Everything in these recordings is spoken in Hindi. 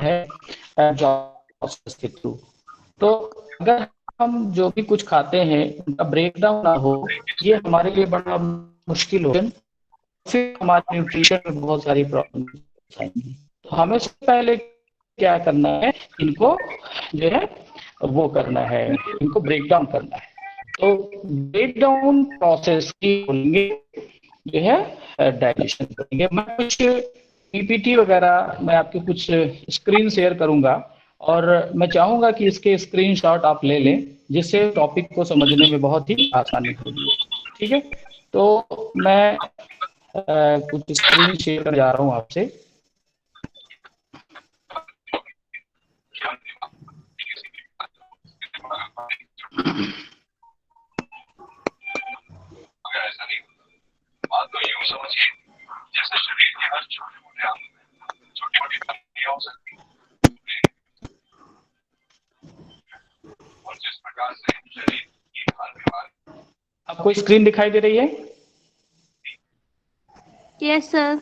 है प्रोसेस के थ्रू। तो अगर हम जो भी कुछ खाते हैं उनका ब्रेक डाउन ना हो, ये हमारे लिए बड़ा मुश्किल हो, फिर हमारे न्यूट्रिशन में बहुत सारी प्रॉब्लम आएंगी। तो हमें सबसे पहले क्या करना है, इनको जो है वो करना है, इनको ब्रेक डाउन करना है। तो ब्रेक डाउन प्रोसेस की बोलेंगे जो है डाइजेशन करेंगे। मैं कुछ पीपीटी वगैरह मैं आपके कुछ स्क्रीन शेयर करूंगा और मैं चाहूंगा कि इसके स्क्रीनशॉट आप ले लें, जिससे टॉपिक को समझने में बहुत ही आसानी होगी। ठीक है, तो मैं कुछ स्क्रीन शेयर कर जा रहा हूँ आपसे। आपको स्क्रीन दिखाई दे रही है? Yes sir.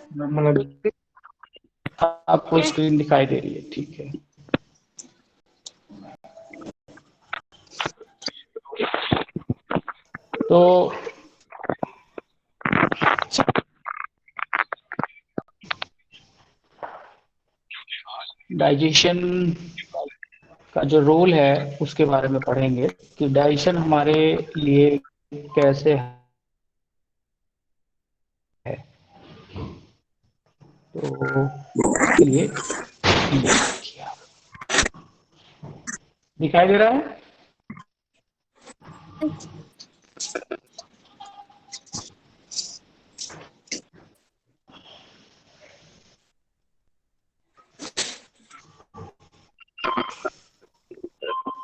आपको स्क्रीन दिखाई दे रही है, ठीक है। तो डाइजेशन का जो रोल है उसके बारे में पढ़ेंगे कि डाइजेशन हमारे लिए कैसे है। तो इसके लिए दिखाई दे रहा है?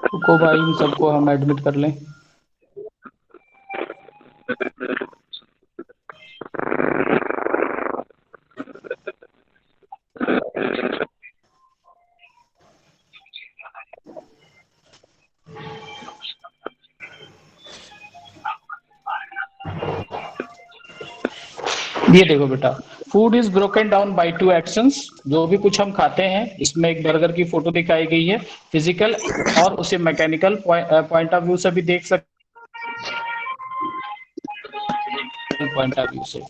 रुको भाई, इन सबको हम एडमिट कर लें। ये देखो बेटा, food is broken down by two actions. जो भी कुछ हम खाते हैं, इसमें एक बर्गर की फोटो दिखाई गई है, फिजिकल और उसे मैकेनिकल पॉइंट ऑफ व्यू से भी देख सकते, पॉइंट ऑफ व्यू से।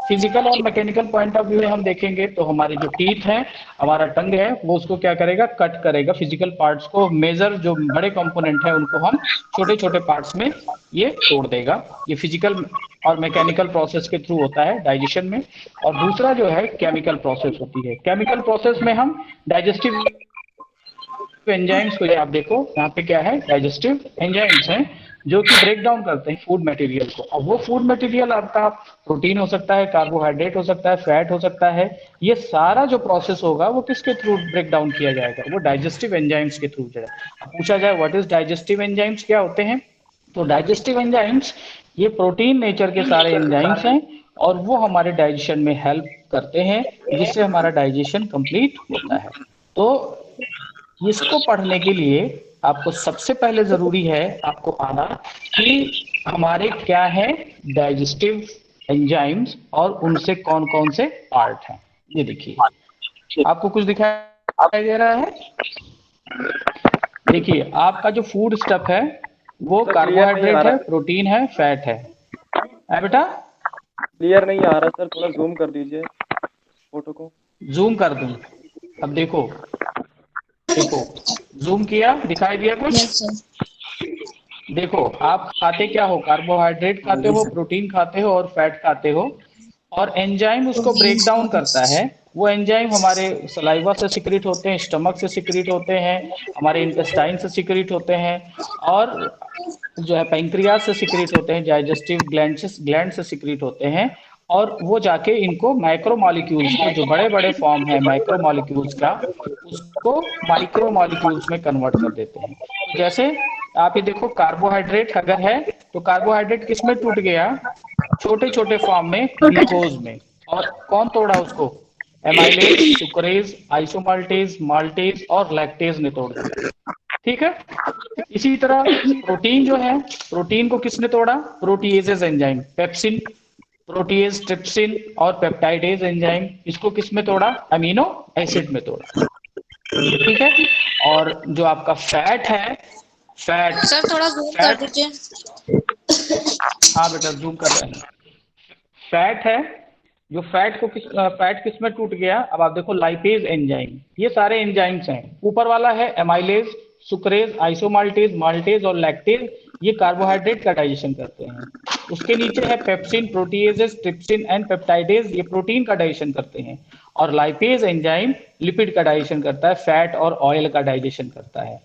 फिजिकल और मैकेनिकल पॉइंट ऑफ व्यू में हम देखेंगे तो हमारे जो टीथ हैं, हमारा टंग है, वो उसको क्या करेगा, कट करेगा फिजिकल पार्ट्स को। मेजर जो बड़े कंपोनेंट है उनको हम छोटे छोटे पार्ट्स में ये तोड़ देगा। ये फिजिकल और मैकेनिकल प्रोसेस के थ्रू होता है डाइजेशन में। और दूसरा जो है केमिकल प्रोसेस होती है। केमिकल प्रोसेस में हम डाइजेस्टिव एंजाइम्स को, आप देखो यहाँ पे क्या है, डाइजेस्टिव एंजाइम्स हैं जो कि ब्रेक डाउन करते हैं फूड मटेरियल को। अब वो फूड मटेरियल आपका प्रोटीन हो सकता है, कार्बोहाइड्रेट हो सकता है, फैट हो सकता है। ये सारा जो प्रोसेस होगा वो किसके थ्रू ब्रेक डाउन किया जाएगा, वो डाइजेस्टिव एंजाइम्स के थ्रू जाएगा। पूछा जाए व्हाट इज डाइजेस्टिव एंजाइम्स, क्या होते हैं, तो डाइजेस्टिव एंजाइम्स ये प्रोटीन नेचर के सारे एंजाइम्स हैं और वो हमारे डाइजेशन में हेल्प करते हैं, जिससे हमारा डाइजेशन कंप्लीट होता है। तो इसको पढ़ने के लिए आपको सबसे पहले जरूरी है आपको आना कि हमारे क्या है डाइजेस्टिव एंजाइम्स और उनसे कौन कौन से पार्ट हैं। ये देखिए, आपको कुछ दिखाई दे रहा है? देखिए, आपका जो फूड स्टफ है वो सर क्लियर नहीं आ कार्बोहाइड्रेट है, रहा प्रोटीन है, फैट है बेटा? क्लियर नहीं आ रहा सर, थोड़ा जूम कर दीजिए फोटो को। जूम कर दूं? अब देखो, देखो जूम किया, दिखाई दिया कुछ? Yes sir. देखो, आप खाते क्या हो, कार्बोहाइड्रेट खाते हो, प्रोटीन खाते हो और फैट खाते हो। और एंजाइम उसको ब्रेक डाउन करता है। वो एंजाइम हमारे सलाइवा से सिक्रीट होते हैं, स्टमक से सिक्रीट होते हैं, हमारे इंटेस्टाइन से सिक्रीट होते हैं, और जो है पैंक्रियाज से सिक्रीट होते हैं, डाइजेस्टिव ग्लैंड से सिक्रीट होते हैं। और वो जाके इनको माइक्रो मॉलिक्यूल्स को, जो बड़े बड़े फॉर्म है माइक्रो मॉलिक्यूल्स का, उसको माइक्रो मॉलिक्यूल्स में कन्वर्ट कर देते हैं। तो जैसे आप ये देखो, कार्बोहाइड्रेट अगर है तो कार्बोहाइड्रेट किस में टूट गया, छोटे छोटे फॉर्म में, ग्लूकोज में। और कौन तोड़ा उसको, एमाइलेज, सुक्रेज, आइसोमाल्टेज, माल्टेज और लैक्टेज ने तोड़ दिया। ठीक है, इसी तरह प्रोटीन जो है, प्रोटीन को किसने तोड़ा, proteases enzyme, pepsin, protease, trypsin और पेप्टाइडेज एंजाइम, इसको किसमें तोड़ा, अमीनो एसिड में तोड़ा। ठीक है। और जो आपका फैट है, फैट सर थोड़ा जूम कर फैट दीजिए। हाँ बेटा जूम कर रहे हैं। फैट है, जो फैट किस में टूट गया, अब आप देखो लाइपेज एंजाइम, ये सारे एंजाइम्स हैं। ऊपर वाला है एमाइलेज, सुक्रेज, आइसोमाल्टेज, माल्टेज और लैक्टेज, ये कार्बोहाइड्रेट का डाइजेशन करते हैं। उसके नीचे है pepsin, proteases, trypsin and peptidase, ये प्रोटीन का डाइजेशन करते हैं। और लाइपेज एंजाइम लिपिड का डाइजेशन करता है, फैट और ऑयल का डाइजेशन करता है।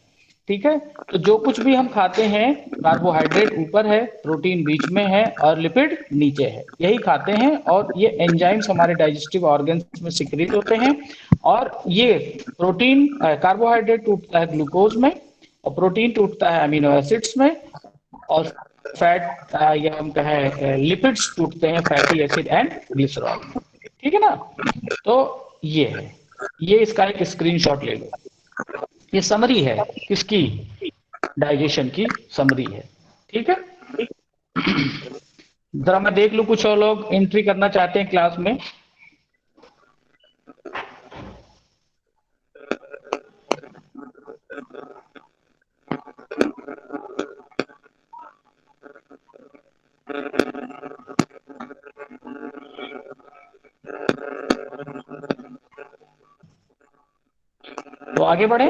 ठीक है। तो जो कुछ भी हम खाते हैं, कार्बोहाइड्रेट ऊपर है, प्रोटीन बीच में है और लिपिड नीचे है, यही खाते हैं। और ये एंजाइम्स हमारे डाइजेस्टिव ऑर्गन्स में सिक्रीट होते हैं। और ये प्रोटीन कार्बोहाइड्रेट टूटता है ग्लूकोज में, और प्रोटीन टूटता है अमीनो एसिड्स में, और फैट या हम कहें लिपिड्स टूटते हैं फैटी एसिड एंड ग्लिसरॉल में। ठीक है ना। तो ये है, ये इसका एक स्क्रीनशॉट ले लो। ये समरी है किसकी, डाइजेशन की समरी है। ठीक है। जरा मैं देख लूं कुछ और लोग एंट्री करना चाहते हैं क्लास में। तो आगे बढ़े।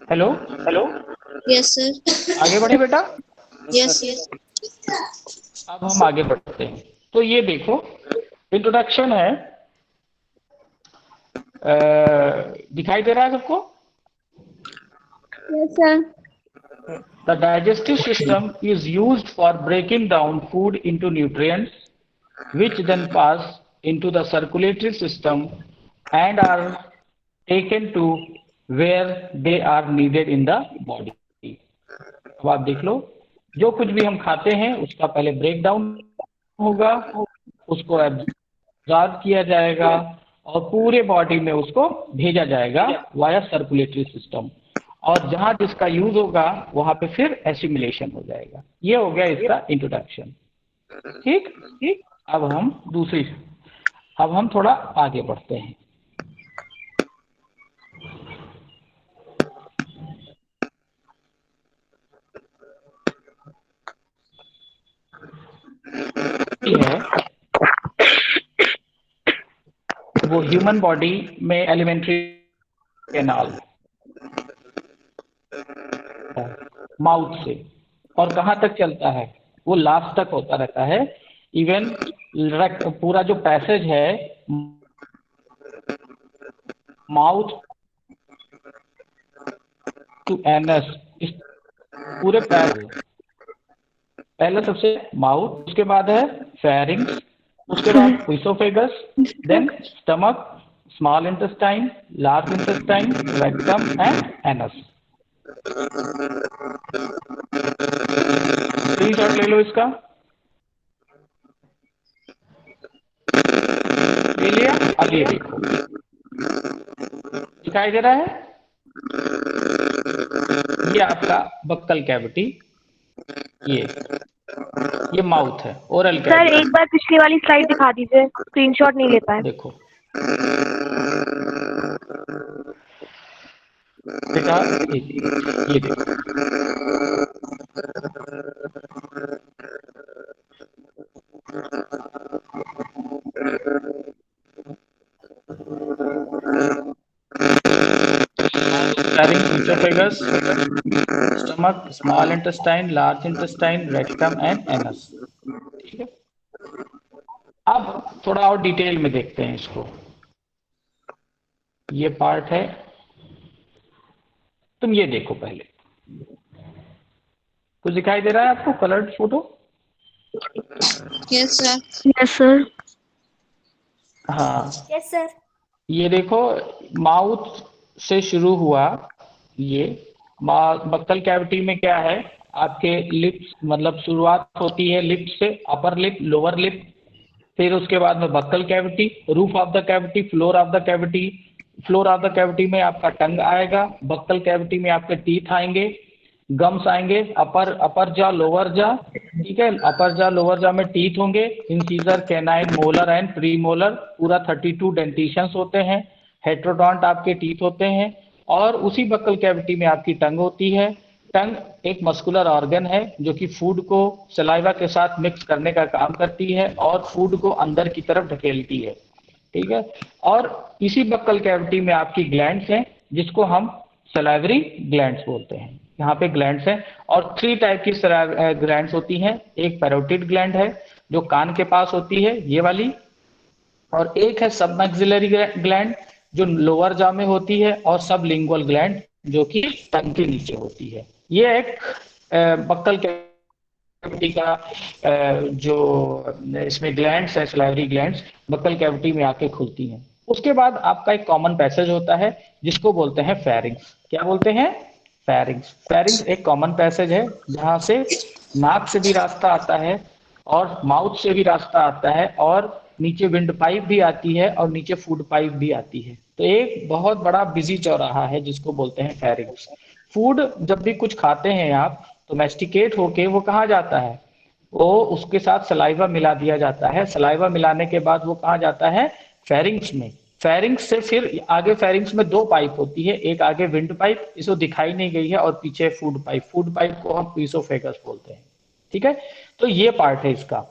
Hello, yes sir. आगे बढ़े बेटा। Yes yes. अब हम आगे बढ़ते हैं। तो ये देखो, इंट्रोडक्शन है। दिखाई दे रहा है सबको। Yes sir. The digestive system is used for breaking down food into nutrients, which then pass into the circulatory system and are taken to where they are needed in the body. अब आप देख लो, जो कुछ भी हम खाते हैं उसका पहले ब्रेक डाउन होगा, उसको एब्जॉर्ब किया जाएगा और पूरे बॉडी में उसको भेजा जाएगा वाया सर्कुलेटरी सिस्टम। और जहां जिसका यूज होगा वहां पे फिर एसिमिलेशन हो जाएगा। ये हो गया इसका इंट्रोडक्शन। ठीक ठीक। अब हम थोड़ा आगे बढ़ते हैं। है वो ह्यूमन बॉडी में एलिमेंट्री कैनाल, माउथ से और कहाँ तक चलता है, वो लास्ट तक होता रहता है। इवन पूरा जो पैसेज है माउथ टू एनस, इस पूरे पहले सबसे माउथ, उसके बाद है फेरिंग्स, उसके बाद oesophagus, then stomach, small intestine, large intestine, rectum and anus. Screenshot ले लो इसका। ले लिया। अब ये देखो, दिखाई दे रहा है, ये आपका बक्कल कैविटी, ये माउथ है, ओरल सर कैविटी। एक बार पिछली वाली स्लाइड दिखा दीजिए, स्क्रीनशॉट नहीं ले पाए। देखो बेटा, ये देखो, esophagus, stomach, small intestine, large intestine, rectum and anus। ठीक है। अब थोड़ा और डिटेल में देखते हैं इसको। ये पार्ट है, तुम ये देखो पहले, कुछ दिखाई दे रहा है आपको coloured photo? Yes sir. Yes sir. हाँ, यस सर। ये देखो, माउथ से शुरू हुआ ये, बक्कल कैविटी में क्या है, आपके लिप्स, मतलब शुरुआत होती है लिप से, अपर लिप, लोअर लिप, फिर उसके बाद में buccal cavity, roof of the cavity, floor of the cavity. Floor of the cavity में आपका टंग आएगा, बक्कल कैविटी में आपके टीथ आएंगे, गम्स आएंगे, अपर जा, लोअर जा। ठीक है, अपर जा, लोअर जा में टीथ होंगे, incisor, canine, molar and pre molar, पूरा 32 डेंटिशंस होते हैं। हेट्रोडोंट आपके टीथ होते हैं, और उसी बक्कल कैविटी में आपकी टंग होती है। टंग एक मस्कुलर ऑर्गन है जो कि फूड को सलाइवा के साथ मिक्स करने का काम करती है और फूड को अंदर की तरफ ढकेलती है, ठीक है। और इसी बक्कल कैविटी में आपकी ग्लैंड्स हैं जिसको हम सलाइवरी ग्लैंड्स बोलते हैं। यहाँ पे ग्लैंड्स हैं और 3 टाइप की ग्लैंड्स होती हैं। एक पैरोटिड ग्लैंड है जो कान के पास होती है, ये वाली, और एक है सब मैक्सिलरी ग्लैंड जो लोअर जॉ में होती है, और सब लिंगुअल ग्लैंड जो कि टंग के नीचे होती है। ये एक बक्कल कैविटी का जो इसमें ग्लैंड्स है, सलाइवरी ग्लैंड्स बक्कल कैविटी में आके खुलती हैं। उसके बाद आपका एक कॉमन पैसेज होता है जिसको बोलते हैं फेरिंग्स। क्या बोलते हैं? फेरिंग्स। फेरिंग्स एक कॉमन पैसेज है जहां से नाक से भी रास्ता आता है और माउथ से भी रास्ता आता है, और नीचे विंड पाइप भी आती है और नीचे फूड पाइप भी आती है। तो एक बहुत बड़ा बिजी चौराहा है जिसको बोलते हैं फेरिंग्स। फूड जब भी कुछ खाते हैं आप तो मैस्टिकेट होके वो कहाँ जाता है? वो उसके साथ सलाइवा मिला दिया जाता है। सलाइवा मिलाने के बाद वो कहाँ जाता है? फेरिंग्स में। फेरिंग्स से फिर आगे फेरिंग्स में 2 पाइप होती है, एक आगे विंड पाइप, इसको दिखाई नहीं गई है, और पीछे फूड पाइप। फूड पाइप को हम ईसोफेगस बोलते हैं, ठीक है। तो ये पार्ट है इसका।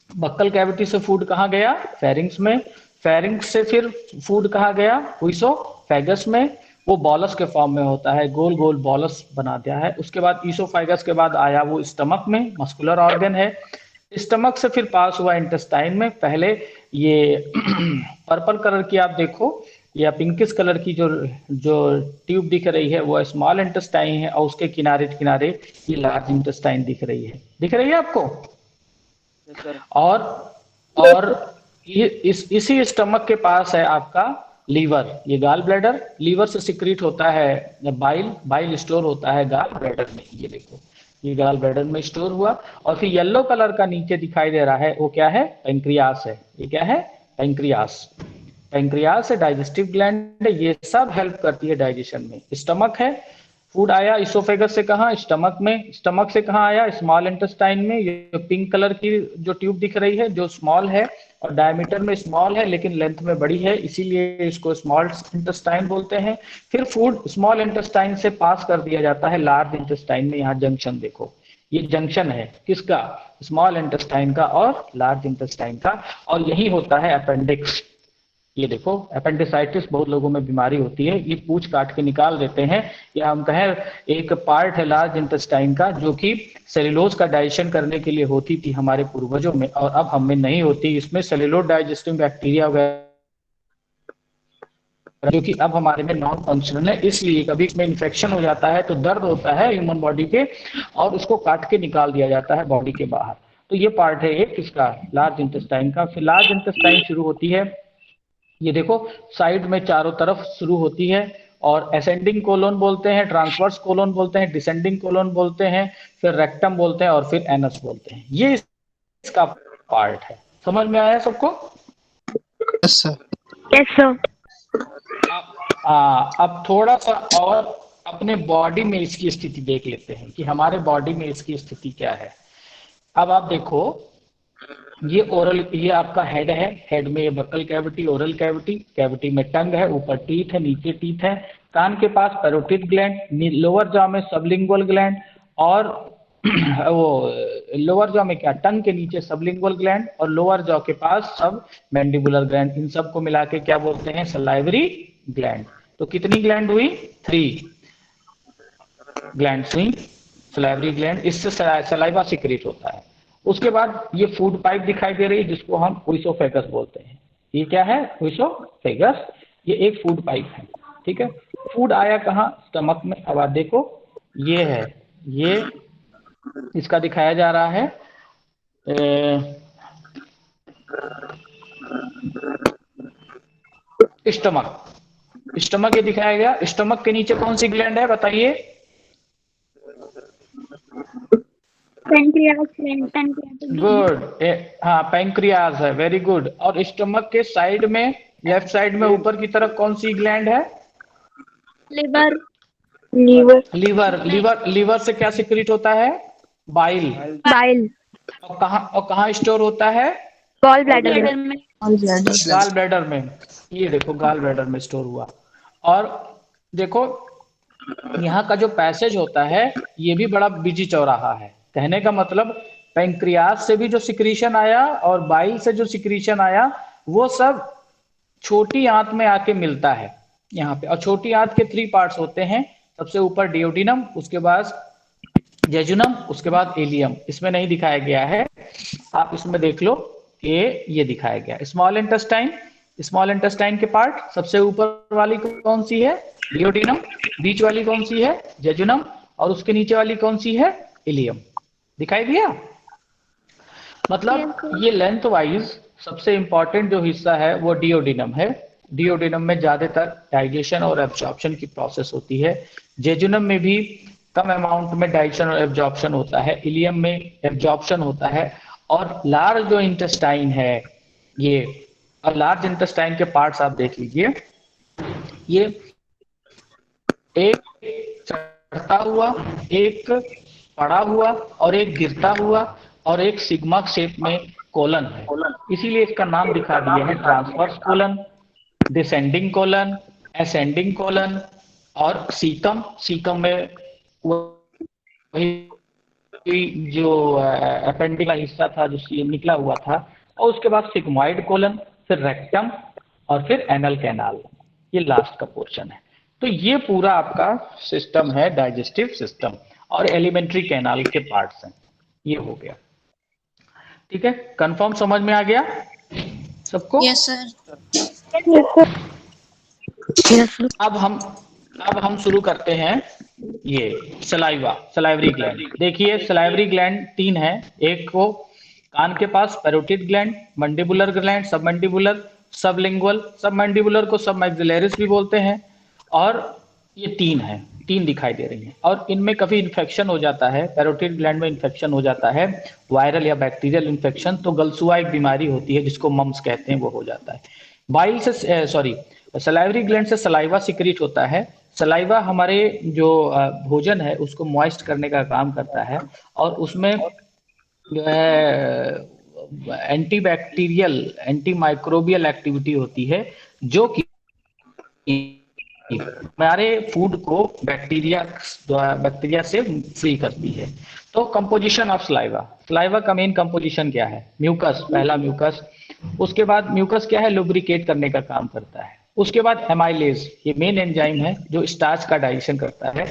बक्कल कैविटी से फूड कहाँ गया? फेरिंग्स में। फेरिंग्स से फिर फूड कहाँ गया? ईसोफेगस में। वो बॉलस के फॉर्म में होता है, गोल गोल बॉलस बना दिया है। उसके बाद ईसोफेगस के बाद आया वो स्टमक में, मस्कुलर ऑर्गन है। स्टमक से फिर पास हुआ इंटेस्टाइन में। पहले ये पर्पल कलर की आप देखो या पिंकिश कलर की जो जो ट्यूब दिख रही है वो स्मॉल इंटेस्टाइन है, और उसके किनारे किनारे ये लार्ज इंटेस्टाइन दिख रही है। दिख रही है आपको? Yes sir. और ये इसी स्टमक के पास है आपका लीवर, ये गाल ब्लैडर। लीवर से सिक्रीट होता है बाइल, बाइल स्टोर होता है गाल ब्लैडर में। ये देखो, ये गाल ब्लैडर में स्टोर हुआ। और फिर येलो कलर का नीचे दिखाई दे रहा है, वो क्या है? पैंक्रियास है। ये क्या है? पैंक्रियास। पैंक्रियास है, डाइजेस्टिव ग्लैंड है, ये सब हेल्प करती है डाइजेशन में। स्टमक है, फूड आया इसोफेगस से कहाँ? स्टमक में। स्टमक से कहाँ आया? स्मॉल इंटेस्टाइन में। ये पिंक कलर की जो ट्यूब दिख रही है जो स्मॉल है और डायमीटर में स्मॉल है लेकिन लेंथ में बड़ी है, इसीलिए इसको स्मॉल इंटेस्टाइन बोलते हैं। फिर फूड स्मॉल इंटेस्टाइन से पास कर दिया जाता है लार्ज इंटेस्टाइन में। यहाँ जंक्शन देखो, ये जंक्शन है किसका? स्मॉल इंटेस्टाइन का और लार्ज इंटेस्टाइन का, और यही होता है अपेंडिक्स। ये देखो, अपेंडिसाइटिस बहुत लोगों में बीमारी होती है, ये पूंछ काट के निकाल देते हैं, या हम कहें एक पार्ट है लार्ज इंटेस्टाइन का जो कि सेलुलोज का डाइजेशन करने के लिए होती थी हमारे पूर्वजों में, और अब हम में नहीं होती। इसमें सेलुलोज डाइजेस्टिंग बैक्टीरिया वगैरह जो कि अब हमारे में नॉन फंक्शनल है, इसलिए कभी इसमें इन्फेक्शन हो जाता है तो दर्द होता है ह्यूमन बॉडी के, और उसको काट के निकाल दिया जाता है बॉडी के बाहर। तो ये पार्ट है एक इसका लार्ज इंटेस्टाइन का। फिर लार्ज इंटेस्टाइन शुरू होती है, ये देखो साइड में चारों तरफ शुरू होती है, और असेंडिंग कोलोन बोलते हैं, ट्रांसवर्स कोलोन बोलते हैं, डिसेंडिंग कोलोन बोलते हैं, फिर रेक्टम बोलते हैं, और फिर एनस बोलते हैं। ये इसका पार्ट है। समझ में आया सबको? Yes sir. Yes sir. अब थोड़ा सा और अपने बॉडी में इसकी स्थिति देख लेते हैं कि हमारे बॉडी में इसकी स्थिति क्या है। अब आप देखो, ये ओरल, ये आपका हेड है, हेड में ये buccal cavity, oral cavity, cavity में टंग है, ऊपर टीथ है, नीचे टीथ है, कान के पास पैरोटिड ग्लैंड, लोअर जॉ में सबलिंगुअल ग्लैंड, और वो लोअर जॉ में क्या, टंग के नीचे सबलिंगुअल ग्लैंड, और लोअर जॉ के पास सब मैंडिबुलर ग्लैंड। इन सबको मिला के क्या बोलते हैं? Salivary gland. तो कितनी ग्लैंड हुई? 3 ग्लैंड हुई, सलाइवरी ग्लैंड। इससे सलाइवा सिक्रेट होता है। उसके बाद ये फूड पाइप दिखाई दे रही है जिसको हम ईसोफेगस बोलते हैं। ये क्या है? ईसोफेगस। ये एक फूड पाइप है, ठीक है। फूड आया कहाँ? स्टमक में। अब आप देखो, ये है, ये इसका दिखाया जा रहा है स्टमक। स्टमक ये दिखाया गया। स्टमक के नीचे कौन सी ग्लैंड है बताइए? गुड, हाँ पैंक्रियाज है, वेरी गुड। और स्टमक के साइड में, लेफ्ट साइड में ऊपर की तरफ कौन सी ग्लैंड है? Liver. Liver. Liver. Liver, liver से क्या सिक्रीट होता है? बाइल। बाइल। और कहाँ स्टोर होता है? गॉल ब्लैडर में। गाल ब्लैडर में, ये देखो गाल ब्लैडर में स्टोर हुआ। और देखो यहाँ का जो पैसेज होता है ये भी बड़ा बिजी चौराहा है। कहने का मतलब पैंक्रियाज से भी जो सिक्रीशन आया और बाइल से जो सिक्रीशन आया वो सब छोटी आंत में आके मिलता है यहाँ पे। और छोटी आंत के 3 पार्ट्स होते हैं, सबसे ऊपर डियोडिनम, उसके बाद जेजुनम, उसके बाद एलियम। इसमें नहीं दिखाया गया है, आप इसमें देख लो, ये दिखाया गया। स्मॉल इंटेस्टाइन, स्मॉल इंटेस्टाइन के पार्ट, सबसे ऊपर वाली कौन सी है? डियोडिनम। बीच वाली कौन सी है? जेजुनम। और उसके नीचे वाली कौन सी है? इलियम। दिखाई दिया? मतलब ये लेंथ वाइज सबसे इंपॉर्टेंट जो हिस्सा है वो डियोडिनम है। डियोडिनम में ज्यादातर डाइजेशन और एब्जॉर्प्शन की प्रोसेस होती है। जेजुनम में भी कम अमाउंट में डाइजेशन और एब्जॉर्प्शन होता है। इलियम में एब्जॉर्प्शन होता है। और लार्ज जो इंटेस्टाइन है ये, और लार्ज इंटेस्टाइन के पार्ट्स आप देख लीजिए, ये एक चढ़ता हुआ, एक पड़ा हुआ, और एक गिरता हुआ, और एक सिग्मा शेप में कोलन है। इसीलिए इसका नाम दिखा दिया है transverse colon, descending colon, ascending colon और सीकम। सीकम में वही जो अपेंडिक का हिस्सा था जो निकला हुआ था, और उसके बाद सिग्मॉइड कोलन, फिर रेक्टम, और फिर एनल कैनाल। ये लास्ट का पोर्शन है। तो ये पूरा आपका सिस्टम है, डाइजेस्टिव सिस्टम, और एलिमेंट्री कैनाल के पार्ट्स हैं। ये हो गया, ठीक है? कंफर्म समझ में आ गया सबको? Yes sir. अब हम शुरू करते हैं ये सलाइवा, सलाइवरी ग्लैंड। देखिए सलाइवरी ग्लैंड 3 है। एक को कान के पास पैरोटिड ग्लैंड, मंडिबुलर ग्लैंड, सबमंडिबुलर, सबलिंगुअल। सबमंडिबुलर को सबमैक्सिलरिस भी बोलते हैं। और ये 3 है, 3 दिखाई दे रही हैं। और इनमें कभी इन्फेक्शन हो जाता है, पैरोटिड ग्लैंड में इन्फेक्शन हो जाता है, वायरल या बैक्टीरियल इन्फेक्शन, तो गलसुआ एक बीमारी होती है जिसको मम्स कहते हैं, वो हो जाता है। बाइल से सॉरी सलाइवरी ग्लैंड से सलाइवा सिक्रीट होता है। सलाइवा हमारे जो भोजन है उसको मॉइस्ट करने का काम करता है, और उसमें जो है एंटीबैक्टीरियल, एंटी माइक्रोबियल एक्टिविटी होती है, जो कि हमारे फूड को बैक्टीरिया से फ्री करती है। तो कंपोजिशन ऑफ सलाइवा, सलाइवा का मेन कंपोजिशन क्या है? म्यूकस, पहला म्यूकस। उसके बाद म्यूकस क्या है? लुब्रिकेट करने का काम करता है। उसके बाद एमाइलेज, ये मेन एंजाइम है जो स्टार्च का डाइजेशन करता है।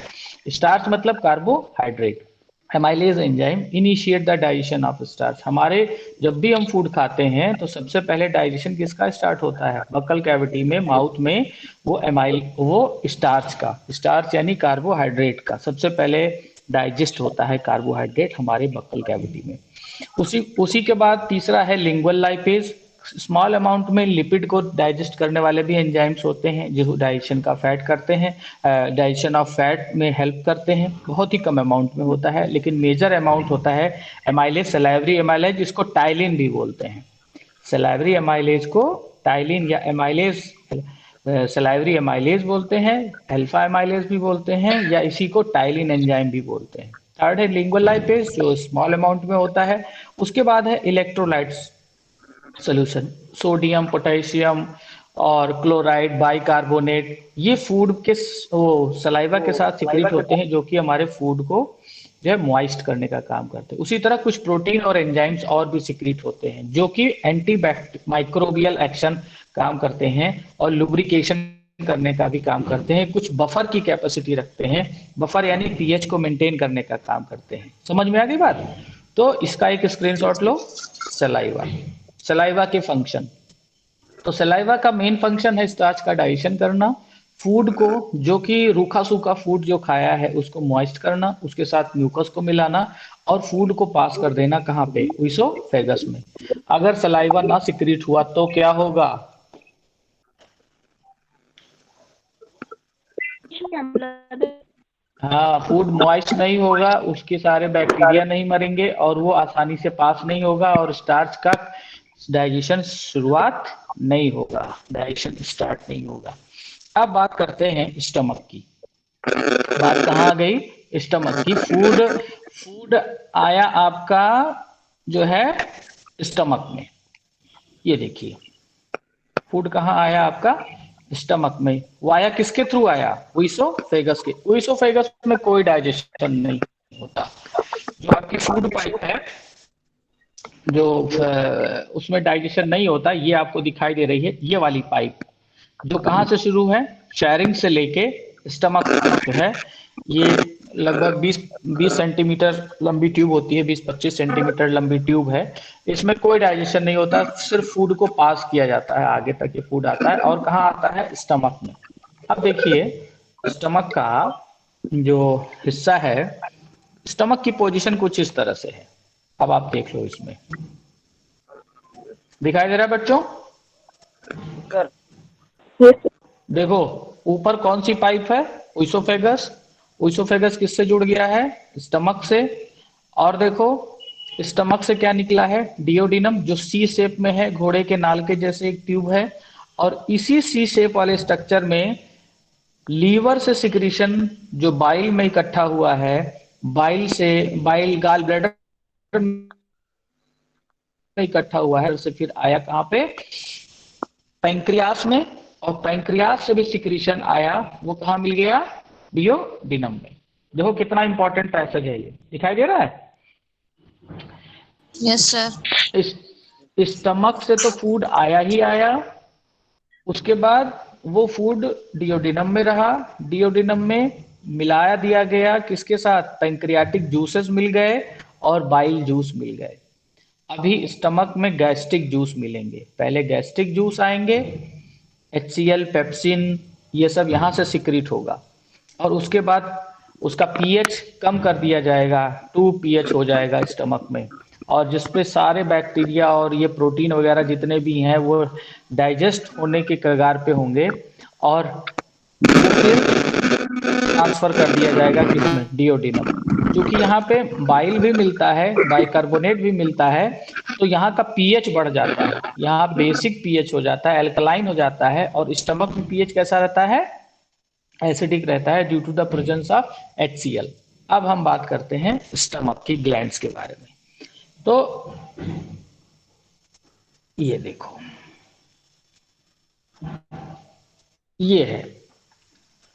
स्टार्च मतलब carbohydrate. Amylase enzyme initiate the digestion of starch. हमारे जब भी हम फूड खाते हैं तो सबसे पहले डाइजेशन किसका स्टार्ट होता है? बक्कल कैविटी में, माउथ में, वो स्टार्च का, स्टार्च यानी कार्बोहाइड्रेट का सबसे पहले डाइजेस्ट होता है कार्बोहाइड्रेट हमारे बक्कल कैविटी में। उसी के बाद तीसरा है लिंगुअल लाइपेज। स्मॉल अमाउंट में लिपिड को डाइजेस्ट करने वाले भी एंजाइम्स होते हैं जो डाइजेशन का फैट करते हैं, डाइजेशन ऑफ फैट में हेल्प करते हैं। बहुत ही कम अमाउंट में होता है, लेकिन मेजर अमाउंट होता है एमाइलेज, सलाइवरी एमाइलेज, जिसको टाइलिन भी बोलते हैं। सलाइवरी एमाइलेज को टाइलिन या एमाइलेज, सलाइवरी एमाइलेज बोलते हैं, अल्फा एमाइलेज भी बोलते हैं, या इसी को टाइलिन एंजाइम भी बोलते हैं। थर्ड है लिंगुअल लाइपेज जो स्मॉल अमाउंट में होता है। उसके बाद है इलेक्ट्रोलाइट्स सोल्यूशन, सोडियम, पोटेशियम और क्लोराइड, बाइकार्बोनेट। ये फूड के सलाइवा के साथ सिक्रीट होते हैं जो कि हमारे फूड को जो है मॉइस्ट करने का काम करते हैं। उसी तरह कुछ प्रोटीन और एंजाइम्स और भी सिक्रीट होते हैं जो कि एंटी माइक्रोबियल एक्शन काम करते हैं और लुब्रिकेशन करने का भी काम करते हैं। कुछ बफर की कैपेसिटी रखते हैं, बफर यानी पीएच को मेंटेन करने का काम करते हैं। समझ में आ गई बात? तो इसका एक स्क्रीनशॉट लो। सलाइवा, सलाइवा के फंक्शन। तो सलाइवा का मेन फंक्शन है स्टार्च का डाइजेशन करना, फूड को जो कि रूखा सूखा फूड जो खाया है उसको मॉइस्ट करना, उसके साथ म्यूकस को मिलाना, और फूड को पास कर देना कहाँ पे? ईसोफेगस में। अगर सलाइवा ना सिक्रीट हुआ तो क्या होगा? हाँ, फूड मॉइस्ट नहीं होगा, उसके सारे बैक्टीरिया नहीं मरेंगे और वो आसानी से पास नहीं होगा, और स्टार्च का डाइजेशन शुरुआत नहीं होगा, डाइजेशन स्टार्ट नहीं होगा। अब बात करते हैं स्टमक की। बात कहाँ आ गई? स्टमक की। फूड आया आपका जो है स्टमक में। ये देखिए फूड कहाँ आया आपका? स्टमक में। वो आया किसके थ्रू आया? ऊइसोफेगस के। ऊइसोफेगस में कोई डाइजेशन नहीं होता। जो आपकी फूड पाइप है, जो उसमें डाइजेशन नहीं होता, ये आपको दिखाई दे रही है, ये वाली पाइप जो कहाँ से शुरू है? शेयरिंग से लेके स्टमक तक जो है, ये लगभग 20 सेंटीमीटर लंबी ट्यूब होती है, 20-25 सेंटीमीटर लंबी ट्यूब है। इसमें कोई डाइजेशन नहीं होता, सिर्फ फूड को पास किया जाता है, आगे तक ये फूड आता है। और कहाँ आता है? स्टमक में। अब देखिए, स्टमक का जो हिस्सा है, स्टमक की पोजीशन कुछ इस तरह से है। अब आप देख लो, इसमें दिखाई दे रहा है बच्चों? Sir Yes, sir. देखो, ऊपर कौन सी पाइप है? ऊइसोफेगस। ऊइसोफेगस किससे जुड़ गया है? स्टमक से। और देखो, स्टमक से क्या निकला है? डियोडिनम, जो सी शेप में है, घोड़े के नाल के जैसे एक ट्यूब है। और इसी सी शेप वाले स्ट्रक्चर में लीवर से सिक्रीशन जो बाइल में इकट्ठा हुआ है, बाइल से, बाइल गाल ब्लैडर में इकट्ठा हुआ है, उससे फिर आया कहाँ पे? पैंक्रियास में। और पैंक्रियास से भी सिक्रीशन आया, वो कहाँ मिल गया? डियोडिनम में। देखो कितना इंपॉर्टेंट पैसेज है ये, दिखाई दे रहा है? Yes sir. इस स्टमक से तो फूड आया ही आया, उसके बाद वो फूड डियोडिनम में रहा, डियोडिनम में मिलाया दिया गया किसके साथ? पैंक्रियाटिक जूसेस मिल गए और बाइल जूस मिल गए। अभी स्टमक में गैस्ट्रिक जूस मिलेंगे। पहले गैस्ट्रिक जूस आएंगे, HCl, पेप्सिन, ये सब यहाँ से सिक्रीट होगा। और उसके बाद उसका pH कम कर दिया जाएगा, 2 pH हो जाएगा स्टमक में। और जिसपे सारे बैक्टीरिया और ये प्रोटीन वगैरह जितने भी हैं वो डाइजेस्ट होने के कगार पे होंगे। और वो फिर ट्रांसफर कर दिया जाएगा किसमें? डियोडिनम में। क्योंकि यहाँ पे बाइल भी मिलता है, बाइकार्बोनेट भी मिलता है, तो यहाँ का पीएच बढ़ जाता है। यहाँ बेसिक पीएच हो जाता है, एल्कलाइन हो जाता है। और स्टमक में पीएच कैसा रहता है? एसिडिक रहता है, due to the presence of HCl। अब हम बात करते हैं स्टमक की ग्लैंड्स के बारे में। तो ये देखो, ये है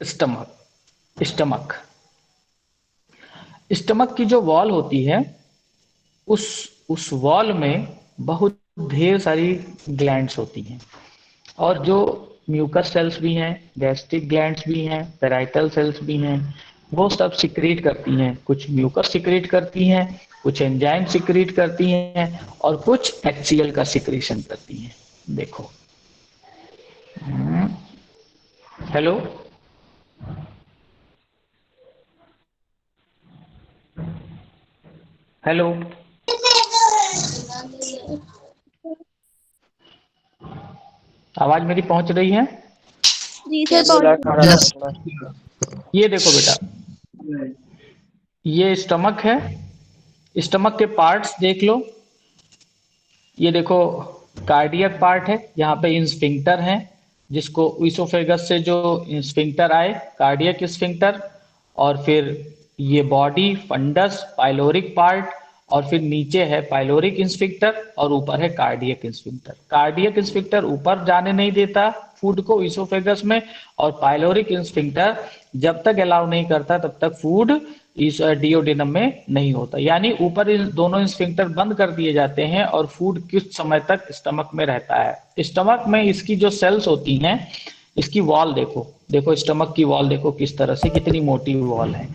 स्टमक। स्टमक की जो वॉल होती है, उस वॉल में बहुत ढेर सारी ग्लैंड्स होती हैं। और जो म्यूकस सेल्स भी हैं, गैस्ट्रिक ग्लैंड्स भी हैं, पेराइटल सेल्स भी हैं, वो सब सिक्रीट करती हैं। कुछ म्यूकस सिक्रीट करती हैं, कुछ एंजाइम सिक्रीट करती हैं, और कुछ HCl का सिक्रीशन करती हैं। देखो, हेलो, हेलो, आवाज मेरी पहुंच रही है? जी सर वो लैग पहुंच। आ रहा था थोड़ा। ये देखो बेटा, ये स्टमक है। स्टमक के पार्ट्स देख लो। ये देखो, कार्डियक पार्ट है, यहाँ पे स्फिंक्टर है, जिसको ईसोफेगस से जो स्फिंक्टर आए, कार्डियक स्फिंक्टर। और फिर ये बॉडी, फंडस, पाइलोरिक पार्ट, और फिर नीचे है पाइलोरिक स्फिंक्टर, और ऊपर है कार्डियक स्फिंक्टर। कार्डियक स्फिंक्टर ऊपर जाने नहीं देता फूड को ईसोफेगस में, और पाइलोरिक स्फिंक्टर जब तक अलाउ नहीं करता तब तक फूड इस डियोडिनम में नहीं होता। यानी ऊपर इन दोनों स्फिंक्टर बंद कर दिए जाते हैं और फूड कुछ समय तक स्टमक में रहता है। स्टमक में इसकी जो सेल्स होती हैं, इसकी वॉल देखो, देखो स्टमक की वॉल देखो किस तरह से, कितनी मोटी वॉल है।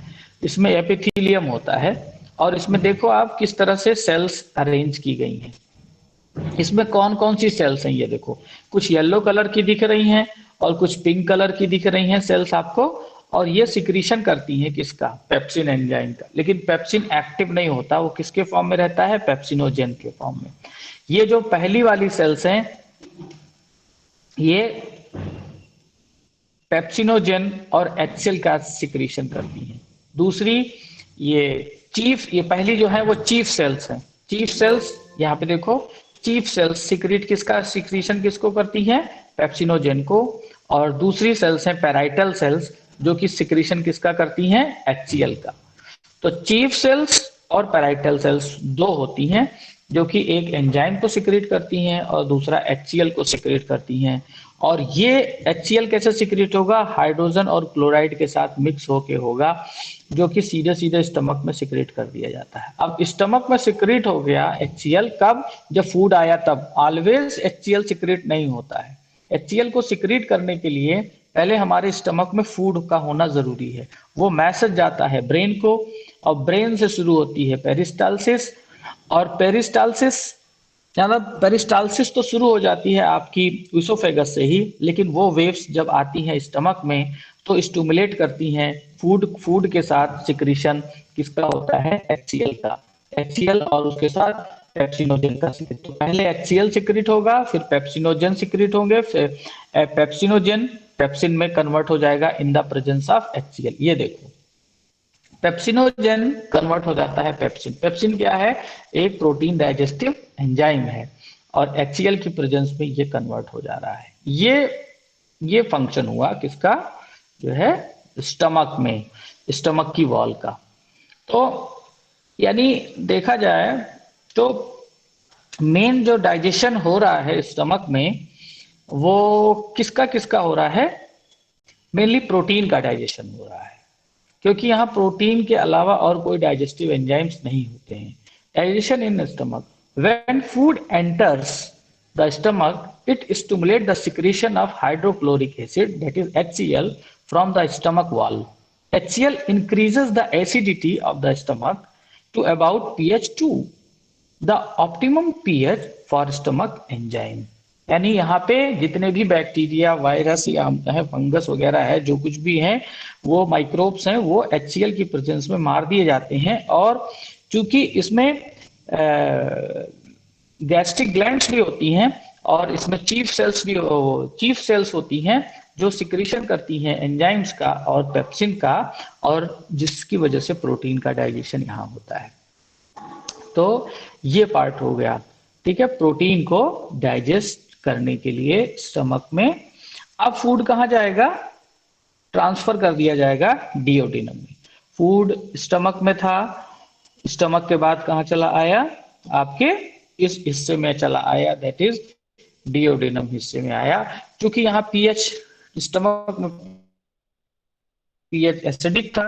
इसमें एपिथेलियम होता है, और इसमें देखो आप किस तरह से सेल्स अरेंज की गई हैं। इसमें कौन कौन सी सेल्स हैं? ये देखो, कुछ येलो कलर की दिख रही हैं और कुछ पिंक कलर की दिख रही हैं सेल्स आपको। और ये सिक्रीशन करती हैं किसका? पेप्सिन एंजाइम का। लेकिन पेप्सिन एक्टिव नहीं होता, वो किसके फॉर्म में रहता है? पेप्सिनोजेन के फॉर्म में। ये जो पहली वाली सेल्स हैं, ये पेप्सिनोजेन और HCl का सिक्रीशन करती हैं। दूसरी, ये पहली जो है वो चीफ सेल्स हैं। चीफ सेल्स यहाँ पे देखो, चीफ सेल्स सिक्रीट किसका, सिक्रीशन किसको करती हैं? पेप्सिनोजेन को। और दूसरी सेल्स हैं पेराइटल सेल्स, जो कि सिक्रीशन किसका करती हैं? HCl का। तो चीफ सेल्स और पेराइटल सेल्स दो होती हैं, जो कि एक एंजाइम को सिक्रेट करती हैं और दूसरा HCl को सिक्रेट करती हैं। और ये HCl कैसे सिक्रेट होगा? हाइड्रोजन और क्लोराइड के साथ मिक्स होके होगा, जो कि सीधे सीधे स्टमक में सिक्रेट कर दिया जाता है। अब स्टमक में सिक्रेट हो गया HCl कब? जब फूड आया तब। ऑलवेज HCl सिक्रेट नहीं होता है। HCl को सिक्रेट करने के लिए पहले हमारे स्टमक में फूड का होना जरूरी है। वो मैसेज जाता है ब्रेन को, और ब्रेन से शुरू होती है पेरिस्टालसिस, और पेरिस्टालसिस पेरिस्टालसिस तो शुरू हो जाती है आपकी ईसोफेगस से ही, लेकिन वो वेव्स जब आती हैं स्टमक में तो स्टिमुलेट करती हैं फूड के साथ सिक्रीशन किसका होता है? HCl का। HCl और उसके साथ पेप्सिनोजन का सिक्रेट। तो पहले HCl सिक्रेट होगा, फिर पेप्सिनोजन सिक्रेट होंगे, फिर पेप्सिनोजन पेप्सिन में कन्वर्ट हो जाएगा in the presence of HCl। ये देखो, पेप्सिनोजन कन्वर्ट हो जाता है पेप्सिन। पेप्सिन क्या है? एक प्रोटीन डाइजेस्टिव एंजाइम है, और HCl की प्रेजेंस में ये कन्वर्ट हो जा रहा है। ये फंक्शन हुआ किसका? जो है स्टमक में, स्टमक की वॉल का। तो यानी देखा जाए तो मेन जो डाइजेशन हो रहा है स्टमक में, वो किसका किसका हो रहा है? मेनली प्रोटीन का डाइजेशन हो रहा है, क्योंकि यहाँ प्रोटीन के अलावा और कोई डाइजेस्टिव एंजाइम्स नहीं होते हैं। Digestion in stomach, when food enters the stomach it stimulate the secretion of hydrochloric acid that is HCl from the stomach wall. HCl increases the acidity of the stomach to about pH 2, the optimum pH for stomach enzyme। यानी यहाँ पे जितने भी बैक्टीरिया, वायरस या है फंगस वगैरह है, जो कुछ भी है, वो माइक्रोब्स हैं, वो HCl की प्रेजेंस में मार दिए जाते हैं। और चूंकि इसमें गैस्ट्रिक ग्लैंड्स भी होती हैं, और इसमें चीफ सेल्स होती हैं जो सिक्रीशन करती हैं एंजाइम्स का और पेप्सिन का, और जिसकी वजह से प्रोटीन का डाइजेशन यहाँ होता है। तो ये पार्ट हो गया, ठीक है, प्रोटीन को डाइजेस्ट करने के लिए स्टमक में। अब फूड कहाँ जाएगा? ट्रांसफर कर दिया जाएगा डिओडिनम में। फूड स्टमक में था, स्टमक के बाद कहाँ चला आया? आपके इस हिस्से में चला आया, दैट इज डिओडिनम हिस्से में आया। क्योंकि यहाँ पीएच स्टमक में पीएच एसिडिक था,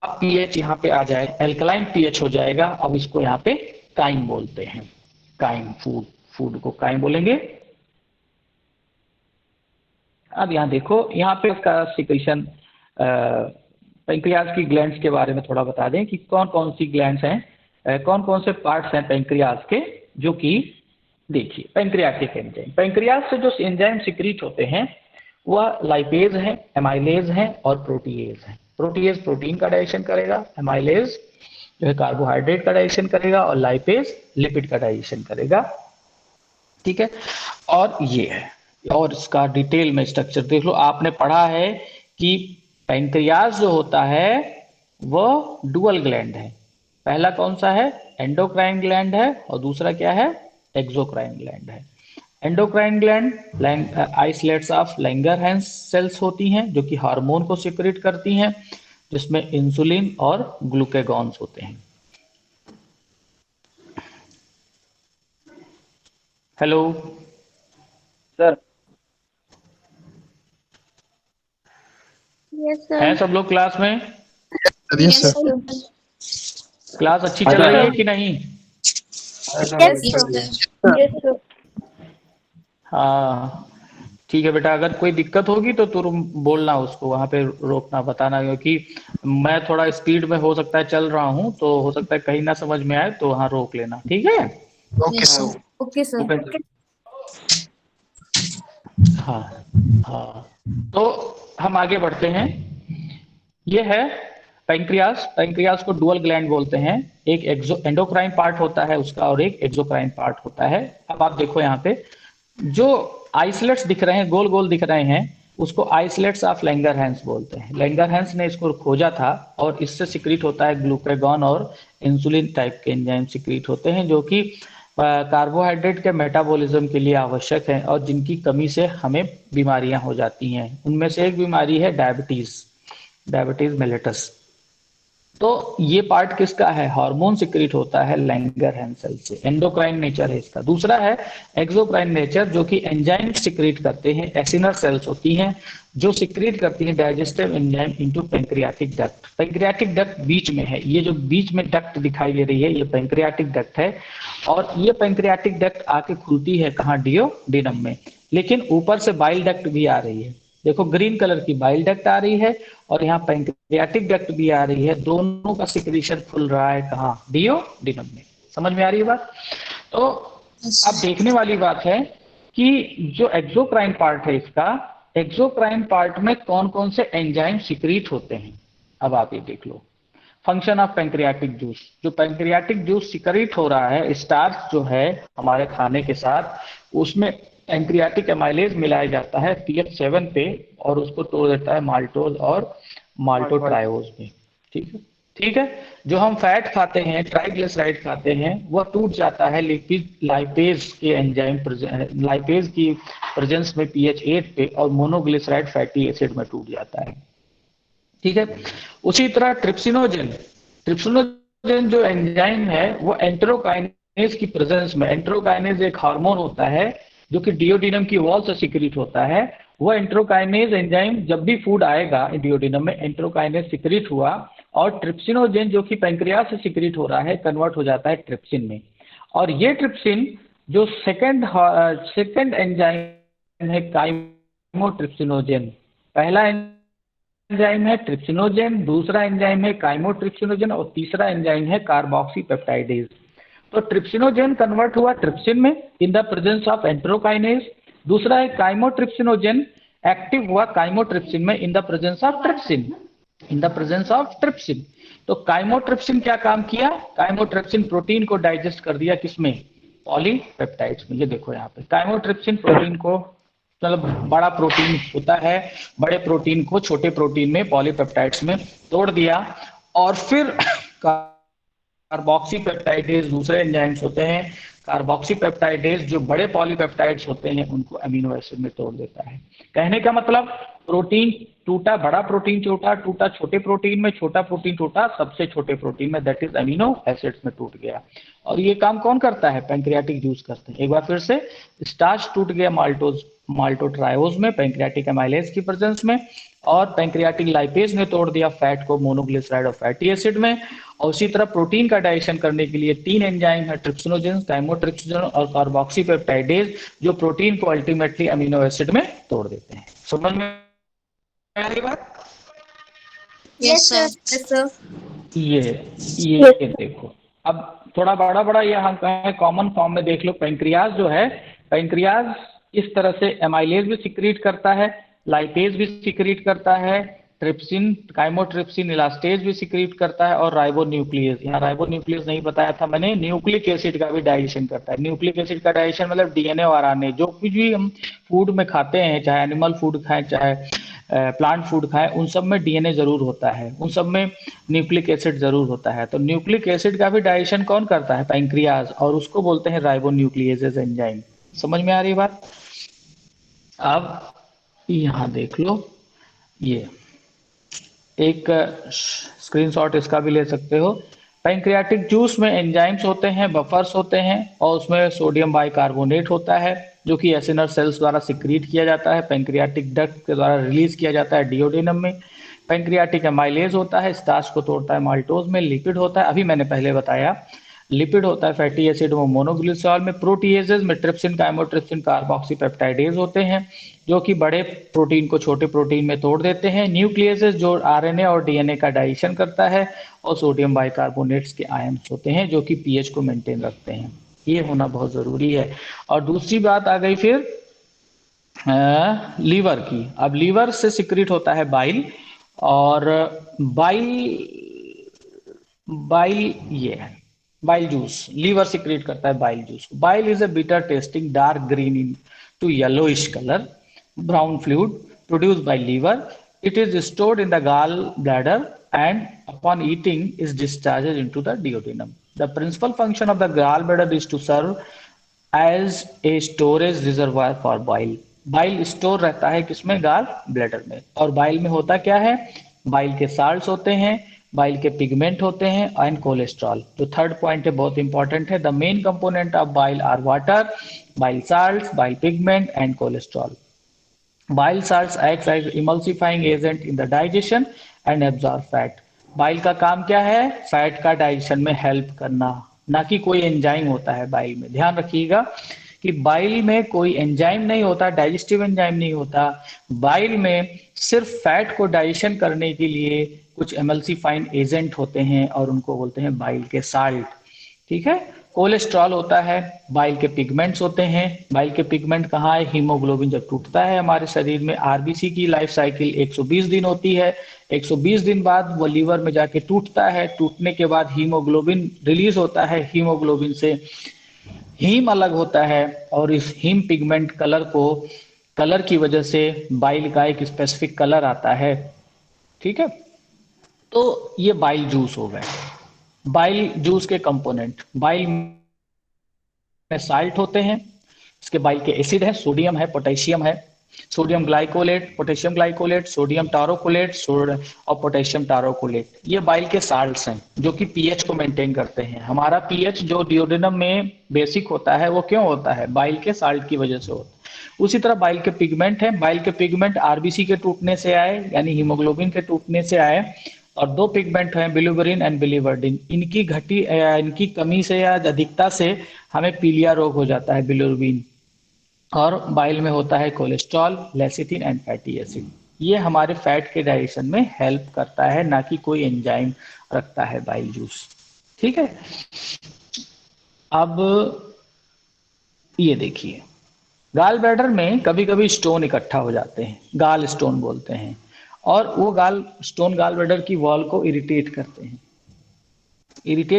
अब पीएच यहाँ पे आ जाएगा एल्कलाइन पीएच हो जाएगा। अब इसको यहाँ पे काइम बोलते हैं, काइम। फूड को काइम बोलेंगे। अब यहाँ देखो, यहाँ पे इसका सिक्रीशन, पैंक्रियाज की ग्लैंड्स के बारे में थोड़ा बता दें कि कौन कौन सी ग्लैंड्स हैं, कौन कौन से पार्ट्स हैं पैंक्रियाज के, जो कि देखिए पैंक्रियाटिक एंजाइम। पैंक्रियाज से जो एंजाइम सिक्रीट होते हैं वह लाइपेज है, एमाइलेज है और प्रोटीएज है। प्रोटीएज प्रोटीन का डाइजेशन करेगा, एमाइलेज जो है कार्बोहाइड्रेट का डाइजेशन करेगा, और लाइपेज लिपिड का डाइजेशन करेगा, ठीक है। और ये है, और इसका डिटेल में स्ट्रक्चर देख लो। आपने पढ़ा है कि पैंक्रियाज जो होता है वो डुअल ग्लैंड है। पहला कौन सा है? एंडोक्राइन ग्लैंड है, और दूसरा क्या है? एक्सोक्राइन ग्लैंड है। Endocrine gland islets of Langerhans cells होती हैं, जो कि हार्मोन को सिक्रेट करती हैं, जिसमें इंसुलिन और ग्लूकेगॉन्स होते हैं। Hello sir. Yes sir. हैं सब लोग क्लास में? Yes sir. क्लास अच्छी चल रही है कि नहीं? हाँ ठीक है बेटा, अगर कोई दिक्कत होगी तो तुम बोलना, उसको वहां पे रोकना, बताना, क्योंकि मैं थोड़ा स्पीड में हो सकता है चल रहा हूँ, तो हो सकता है कहीं ना समझ में आए तो वहां रोक लेना, ठीक है? Okay sir. Okay sir. हाँ हाँ, तो हम आगे बढ़ते हैं। ये है पैंक्रियास। पैंक्रियास को डुअल ग्लैंड बोलते हैं। एक एंडोक्राइन पार्ट होता है उसका, और एक एक्सोक्राइन पार्ट होता है। अब आप देखो यहाँ पे जो आइसोलेट्स दिख रहे हैं, गोल गोल दिख रहे हैं, उसको आइसोलेट्स ऑफ लैंगरहैंस बोलते हैं। लैंगरहैंस ने इसको खोजा था, और इससे सिक्रीट होता है ग्लूकेगॉन और इंसुलिन टाइप के एंजाइम सिक्रीट होते हैं, जो कि कार्बोहाइड्रेट के मेटाबॉलिज्म के लिए आवश्यक है, और जिनकी कमी से हमें बीमारियां हो जाती हैं। उनमें से एक बीमारी है डायबिटीज, डायबिटीज मेलिटस। तो ये पार्ट किसका है, हार्मोन सिक्रीट होता है लैंगरहैंस सेल से, एंडोक्राइन नेचर है इसका। दूसरा है एक्सोक्राइन नेचर, जो कि एंजाइम सिक्रीट करते हैं, एसिनर सेल्स होती हैं जो सिक्रीट करती हैं digestive enzyme into pancreatic duct. Pancreatic duct बीच में है, ये जो बीच में डक्ट दिखाई दे रही है ये पैंक्रियाटिक डक्ट है, और ये पैंक्रियाटिक डक्ट आके खुलती है कहाँ, डियोडिनम में। लेकिन ऊपर से बाइल डक्ट भी आ रही है, देखो ग्रीन कलर की बाइल डक्ट आ रही है और यहाँ पैंक्रियाटिक डक्ट भी आ रही है, दोनों का सिक्रीशन खुल रहा है कहाँ, डियोडिनम में। समझ में आ रही है बात? तो अब देखने वाली बात है कि जो एक्सोक्राइन पार्ट है इसका, एक्सोक्राइन पार्ट में कौन कौन से एंजाइम सिक्रीट होते हैं। अब आप ये देख लो, फंक्शन ऑफ पैंक्रियाटिक जूस, जो पैंक्रियाटिक जूस सिक्रीट हो रहा है स्टार्च जो है हमारे खाने के साथ, उसमें पैंक्रियाटिक एमाइलेज मिलाया जाता है pH7 पे और उसको तोड़ देता है माल्टोज और माल्टोट्रायोज में। ठीक है, ठीक है। जो हम फैट खाते हैं, ट्राइग्लिसराइड खाते हैं, वह टूट जाता है लिपिड लाइपेज के एंजाइम लाइपेज की प्रेजेंस में pH8 पे, और मोनोग्लिसराइड फैटी एसिड में टूट जाता है। ठीक है, उसी तरह ट्रिप्सिनोजेन, ट्रिप्सिनोजेन जो एंजाइम है वो एंटेरोकाइनेज की प्रेजेंस में, एंटेरोकाइनेज एक हार्मोन होता है जो कि डियोडिनम की वॉल से सिक्रीट होता है, वो एंटेरोकाइनेज एंजाइम जब भी फूड आएगा डियोडिनम में, एंटेरोकाइनेज सिक्रीट हुआ और ट्रिप्सिनोजेन जो कि पैंक्रियास से सिक्रीट हो रहा है कन्वर्ट हो जाता है ट्रिप्सिन में। और ये ट्रिप्सिन जो सेकंड एंजाइम है काइमोट्रिप्सिनोजेन, पहला एंजाइम है ट्रिप्सिनोजेन, दूसरा एंजाइम है काइमोट्रिप्सिनोजेन और तीसरा एंजाइम है कार्बोक्सीपेप्टाइडेज। तो ट्रिप्सिनोजेन कन्वर्ट हुआ ट्रिप्सिन में in the presence of enterokinase, दूसरा है काइमोट्रिप्सिनोजेन एक्टिव हुआ काइमोट्रिप्सिन में in the presence of trypsin, in the presence of trypsin. तो काइमोट्रिप्सिन क्या काम किया, काइमोट्रिप्सिन प्रोटीन को डाइजेस्ट कर दिया किसमें, पॉलीपेप्टाइड्स में। ये देखो यहाँ पे काइमोट्रिप्सिन प्रोटीन को, मतलब बड़ा प्रोटीन होता है, बड़े प्रोटीन को छोटे प्रोटीन में पॉलीपेप्टाइड्स में तोड़ दिया, और फिर कार्बोक्सीपेप्टाइडेज दूसरे एंजाइम्स होते हैं, कार्बोक्सीपेप्टाइडेज जो बड़े पॉलीपेप्टाइड्स होते हैं उनको अमीनो एसिड में तोड़ देता है। कहने का मतलब प्रोटीन टूटा, बड़ा प्रोटीन टूटा छोटे प्रोटीन में, छोटा प्रोटीन टूटा सबसे छोटे प्रोटीन में, दैट इज अमीनो एसिड्स में टूट गया। और ये काम कौन करता है, पैंक्रियाटिक जूस करते हैं। एक बार फिर से, स्टार्च टूट गया माल्टोट्रायोज में पैंक्रियाटिक एमाइलेज की प्रेजेंस में, और पैंक्रियाटिक लाइपेज ने तोड़ दिया फैट को मोनोग्लिसराइड और फैटी एसिड में। और उसी तरह प्रोटीन का डाइजेशन करने के लिए तीन एंजाइम है, ट्रिप्सिनोजेन, काइमोट्रिप्सिन और कार्बोक्सीपेप्टाइडेज, जो प्रोटीन को अल्टीमेटली अमीनो एसिड में तोड़ देते हैं। समझ में आ रही बात? Yes sir. ये देखो, अब थोड़ा बड़ा ये हम कहें कॉमन फॉर्म में देख लो, पैंक्रियाज जो है, पैंक्रियाज इस तरह से एमाइलेज भी सिक्रीट करता है, लाइपेज भी सिक्रीट करता है, ट्रिप्सिन, काइमोट्रिप्सिन, इलास्टेज भी सिक्रीट करता है, और राइबोन्यूक्लियस, यहाँ राइबोन्यूक्लियस नहीं बताया था मैंने, न्यूक्लिक एसिड का भी डाइजेशन करता है। न्यूक्लिक एसिड का डाइजेशन मतलब डीएनए और आरएनए, जो कुछ भी हम फूड में खाते हैं, चाहे एनिमल फूड खाएं चाहे प्लांट फूड खाएं, उन सब में डीएनए जरूर होता है, उन सब में न्यूक्लिक एसिड जरूर होता है। तो न्यूक्लिक एसिड का भी डाइजेशन कौन करता है, पैंक्रियाज, और उसको बोलते हैं राइबोन्यूक्लियेजेस एंजाइम। समझ में आ रही बात? अब यहाँ देख लो, ये एक स्क्रीनशॉट इसका भी ले सकते हो। पैंक्रियाटिक जूस में एंजाइम्स होते हैं, बफर्स होते हैं, और उसमें सोडियम बाइकार्बोनेट होता है जो कि एसिनर सेल्स द्वारा सिक्रीट किया जाता है, पैंक्रियाटिक डक्ट के द्वारा रिलीज किया जाता है डियोडिनम में। पैंक्रियाटिक एमाइलेज होता है, स्टार्च को तोड़ता है माल्टोज में। लिपिड होता है, अभी मैंने पहले बताया, लिपिड होता है फैटी एसिड में, मोनोग्लिसरॉल में। प्रोटीएजेज में ट्रिप्सिन, काइमोट्रिप्सिन, कार्बोक्सीपेप्टाइडेज होते हैं जो कि बड़े प्रोटीन को छोटे प्रोटीन में तोड़ देते हैं। न्यूक्लियसेस जो आरएनए और डीएनए का डाइजेशन करता है, और सोडियम बाइकार्बोनेट्स के आयन्स होते हैं जो कि पीएच को मेंटेन रखते हैं। ये होना बहुत जरूरी है। और दूसरी बात आ गई फिर लीवर की। अब लीवर से सिक्रीट होता है बाइल, और बाइल ये है बाइल जूस, लीवर सिक्रीट करता है bile juice. Bile is a bitter tasting dark green in to yellowish colour brown fluid produced by liver. It is stored in the gallbladder and upon eating is discharged into the duodenum. The principal function of the gallbladder is to serve as a storage reservoir for bile. Bile store रहता है किसमें, गाल ब्लैडर में। और बाइल में होता क्या है, बाइल के साल्ट्स होते हैं, बाइल के पिगमेंट होते हैं एंड कोलेस्ट्रॉल। जो थर्ड पॉइंट है बहुत इंपॉर्टेंट है, the main component of bile are water, bile salts, bile pigment and cholesterol. Bile salts acts as emulsifying agent in the digestion and absorb fat। Bile का काम क्या है? फैट का डाइजेशन में हेल्प करना, ना कि कोई एंजाइम होता है बाइल में। ध्यान रखिएगा कि बाइल में कोई एंजाइम नहीं होता, डाइजेस्टिव एंजाइम नहीं होता। बाइल में सिर्फ फैट को डाइजेशन करने के लिए कुछ एमल्सिफाइंग एजेंट होते हैं और उनको बोलते हैं बाइल के साल्ट। ठीक है। कोलेस्ट्रॉल होता है, बाइल के पिगमेंट्स होते हैं। बाइल के पिगमेंट कहाँ है? हीमोग्लोबिन जब टूटता है हमारे शरीर में, आरबीसी की लाइफ साइकिल 120 दिन होती है। 120 दिन बाद वो लीवर में जाके टूटता है, टूटने के बाद हीमोग्लोबिन रिलीज होता है, हीमोग्लोबिन से हीम अलग होता है और इस हीम पिगमेंट कलर की वजह से बाइल का एक स्पेसिफिक कलर आता है। ठीक है। तो ये बाइल जूस हो गए। बाइल जूस के कंपोनेंट, बाइल में साल्ट होते हैं, इसके बाइल के एसिड है, सोडियम है, पोटेशियम है, sodium glycolate, potassium glycolate, sodium taurocholate और पोटेशियम टारोकोलेट। ये बाइल के साल्ट्स हैं जो कि पीएच को मेंटेन करते हैं। हमारा पीएच जो डिओडिनम में बेसिक होता है वो क्यों होता है? बाइल के साल्ट की वजह से होता है। उसी तरह बाइल के पिगमेंट है, बाइल के पिगमेंट आरबीसी के टूटने से आए, यानी हीमोग्लोबिन के टूटने से आए। और दो पिगमेंट हैं, बिलिवर्डिन एंड बिलिवर्डिन। इनकी कमी से या अधिकता से हमें पीलिया रोग हो जाता है, बिलिरुबिन। और बाइल में होता है cholesterol, lecithin and fatty acid. ये हमारे फैट के डाइजेशन में हेल्प करता है, ना कि कोई एंजाइम रखता है बाइल जूस। ठीक है। अब ये देखिए, गाल ब्लैडर में कभी कभी स्टोन इकट्ठा हो जाते हैं, गाल स्टोन बोलते हैं, और वो गाल ब्लैडर की वॉल को इरिटेट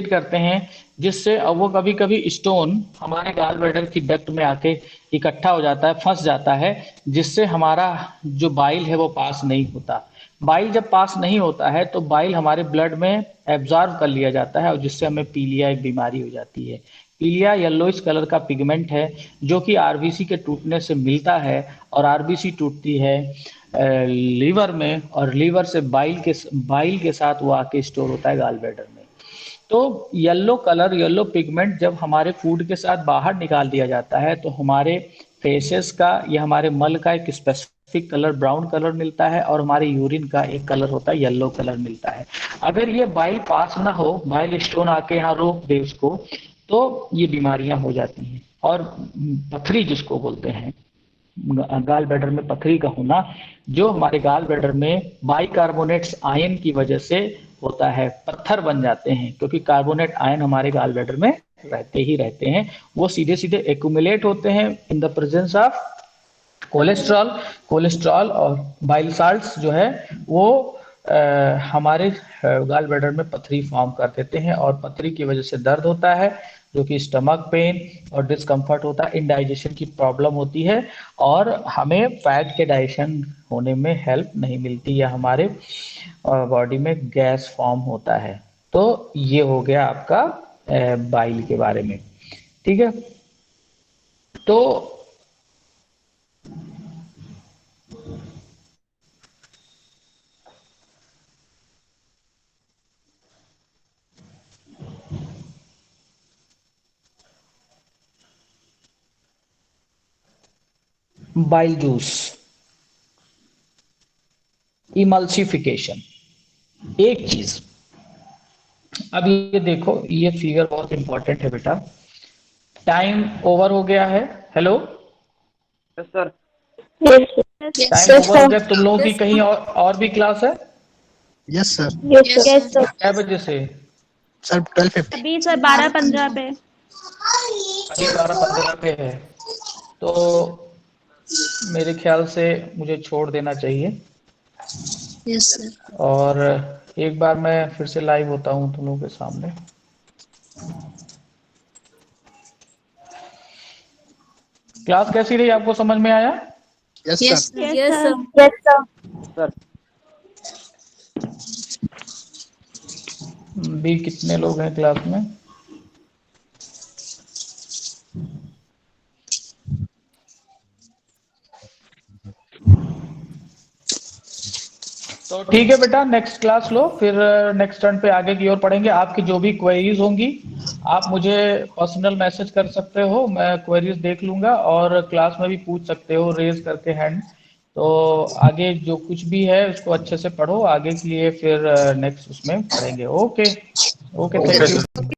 करते हैं, जिससे अब वो कभी कभी स्टोन हमारे गाल ब्लैडर की डक्ट में आके इकट्ठा हो जाता है, फंस जाता है, जिससे हमारा जो बाइल है वो पास नहीं होता। बाइल जब पास नहीं होता है तो बाइल हमारे ब्लड में एब्जॉर्ब कर लिया जाता है और जिससे हमें पीलिया एक बीमारी हो जाती है। पीलिया येलोइश कलर का पिगमेंट है जो कि आरबीसी के टूटने से मिलता है, और आरबीसी टूटती है लीवर में, और लीवर से बाइल के साथ वो आके स्टोर होता है गाल ब्लैडर में। तो येलो पिगमेंट जब हमारे फूड के साथ बाहर निकाल दिया जाता है तो हमारे फेसेस का या हमारे मल का एक स्पेसिफिक कलर ब्राउन कलर मिलता है, और हमारे यूरिन का एक कलर होता है येलो कलर मिलता है। अगर ये बाइल पास ना हो, बाइल स्टोन आके यहाँ रोक दे उसको, तो ये बीमारियां हो जाती हैं। और पथरी जिसको बोलते हैं, गाल ब्लैडर में पथरी का होना, जो हमारे गाल ब्लैडर में बाइकार्बोनेट्स आयन की वजह से होता है, पत्थर बन जाते हैं, क्योंकि कार्बोनेट आयन हमारे गाल ब्लैडर में रहते हैं। वो सीधे सीधे एक्यूमुलेट होते हैं in the presence of cholesterol और बाइल साल्ट्स जो है वो हमारे गाल ब्लैडर में पथरी फॉर्म कर देते हैं, और पथरी की वजह से दर्द होता है, जो कि स्टमक पेन और डिस्कम्फर्ट होता है, इंडाइजेशन की प्रॉब्लम होती है, और हमें फैट के डाइजेशन होने में हेल्प नहीं मिलती, या हमारे बॉडी में गैस फॉर्म होता है। तो ये हो गया आपका बाइल के बारे में। ठीक है। तो बाइल जूस, इमल्सिफिकेशन, एक चीज। अब ये देखो, ये फिगर बहुत इंपॉर्टेंट है बेटा। टाइम ओवर हो गया है। Hello, yes sir. Yes, time sir. Over हो गया। तुम लोगों की कहीं और भी क्लास है? Yes sir. Yes, sir. क्या बजे से? सर 12:50। अभी सर 12:15 पे। अभी 12:15 पे है, तो मेरे ख्याल से मुझे छोड़ देना चाहिए। Yes, sir. और एक बार मैं फिर से लाइव होता हूँ तुम लोगों के सामने। क्लास कैसी रही, आपको समझ में आया? Yes Yes, sir. sir. Yes sir. Sir भी कितने लोग हैं क्लास में? तो ठीक है बेटा, नेक्स्ट क्लास लो, फिर नेक्स्ट टर्न पे आगे की ओर पढ़ेंगे। आपकी जो भी क्वेरीज होंगी आप मुझे पर्सनल मैसेज कर सकते हो, मैं क्वेरीज देख लूंगा, और क्लास में भी पूछ सकते हो रेज करके हैंड। तो आगे जो कुछ भी है उसको अच्छे से पढ़ो, आगे के लिए फिर नेक्स्ट उसमें पढ़ेंगे। Okay okay, thank you.